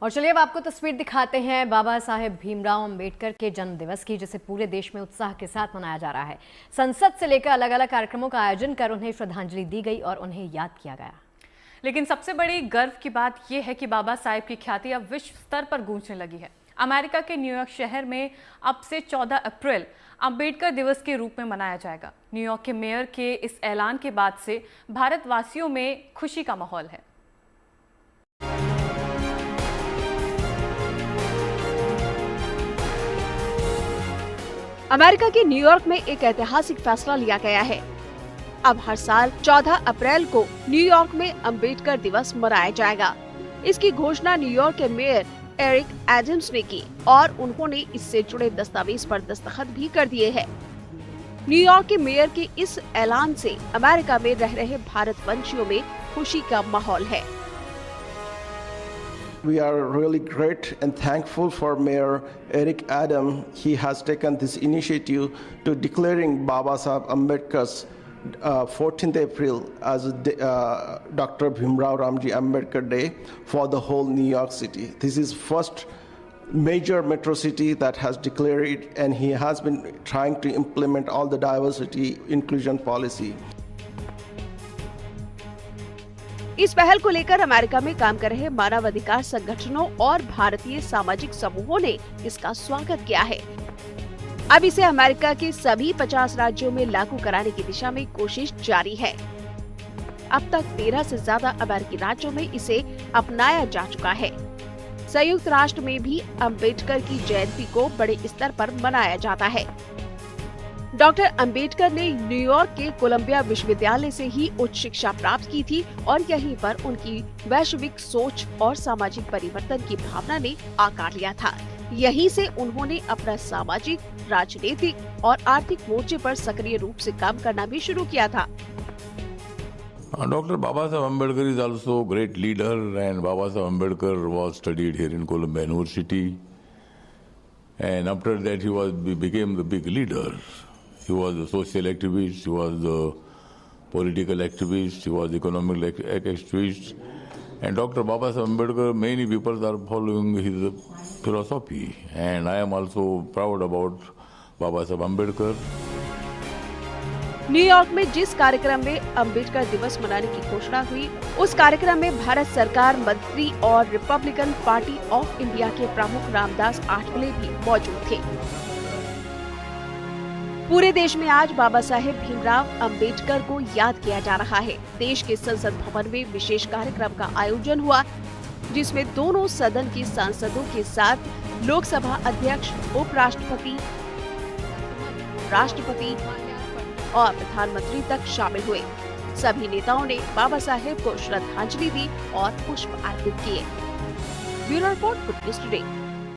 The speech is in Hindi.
और चलिए अब आपको तस्वीर दिखाते हैं बाबा साहेब भीमराव अंबेडकर के जन्म दिवस की, जिसे पूरे देश में उत्साह के साथ मनाया जा रहा है। संसद से लेकर अलग अलग कार्यक्रमों का आयोजन कर उन्हें श्रद्धांजलि दी गई और उन्हें याद किया गया। लेकिन सबसे बड़ी गर्व की बात यह है कि बाबा साहेब की ख्याति अब विश्व स्तर पर गूंजने लगी है। अमेरिका के न्यूयॉर्क शहर में अब से 14 अप्रैल अंबेडकर दिवस के रूप में मनाया जाएगा। न्यूयॉर्क के मेयर के इस ऐलान के बाद से भारतवासियों में खुशी का माहौल है। अमेरिका के न्यूयॉर्क में एक ऐतिहासिक फैसला लिया गया है। अब हर साल 14 अप्रैल को न्यूयॉर्क में अंबेडकर दिवस मनाया जाएगा। इसकी घोषणा न्यूयॉर्क के मेयर एरिक एडम्स ने की और उन्होंने इससे जुड़े दस्तावेज पर दस्तखत भी कर दिए हैं। न्यूयॉर्क के मेयर के इस ऐलान से अमेरिका में रह रहे भारतवंशियों में खुशी का माहौल है। We are really great and thankful for Mayor Eric Adams. He has taken this initiative to declaring Baba Saheb Ambedkar's 14th April as Dr. Bhimrao Ramji Ambedkar Day for the whole New York City. This is first major metro city that has declared it, and he has been trying to implement all the diversity inclusion policy. इस पहल को लेकर अमेरिका में काम कर रहे मानवाधिकार संगठनों और भारतीय सामाजिक समूहों ने इसका स्वागत किया है। अब इसे अमेरिका के सभी 50 राज्यों में लागू कराने की दिशा में कोशिश जारी है। अब तक 13 से ज्यादा अमेरिकी राज्यों में इसे अपनाया जा चुका है। संयुक्त राष्ट्र में भी अंबेडकर की जयंती को बड़े स्तर पर मनाया जाता है। डॉक्टर अंबेडकर ने न्यूयॉर्क के कोलंबिया विश्वविद्यालय से ही उच्च शिक्षा प्राप्त की थी और यहीं पर उनकी वैश्विक सोच और सामाजिक परिवर्तन की भावना ने आकार लिया था। यहीं से उन्होंने अपना सामाजिक, राजनीतिक और आर्थिक मोर्चे पर सक्रिय रूप से काम करना भी शुरू किया था। Dr. Baba Saheb Ambedkar is also a great leader, and Baba Saheb Ambedkar was studied here in Columbia University, and after that he became the big leader. He was a social activist, he was a political activist, he was economic activist. And Dr. Baba Saheb Ambedkar, many people are following his philosophy. And I am also proud about Baba Saheb Ambedkar. New York में जिस कार्यक्रम में अंबेडकर दिवस मनाने की घोषणा हुई, उस कार्यक्रम में भारत सरकार मंत्री और रिपब्लिकन पार्टी ऑफ इंडिया के प्रमुख रामदास आठवले भी मौजूद थे। पूरे देश में आज बाबा साहेब भीमराव अंबेडकर को याद किया जा रहा है। देश के संसद भवन में विशेष कार्यक्रम का आयोजन हुआ, जिसमें दोनों सदन के सांसदों के साथ लोकसभा अध्यक्ष, उपराष्ट्रपति, राष्ट्रपति और प्रधानमंत्री तक शामिल हुए। सभी नेताओं ने बाबा साहेब को श्रद्धांजलि दी और पुष्प अर्पित किए। Bureau report, good news today.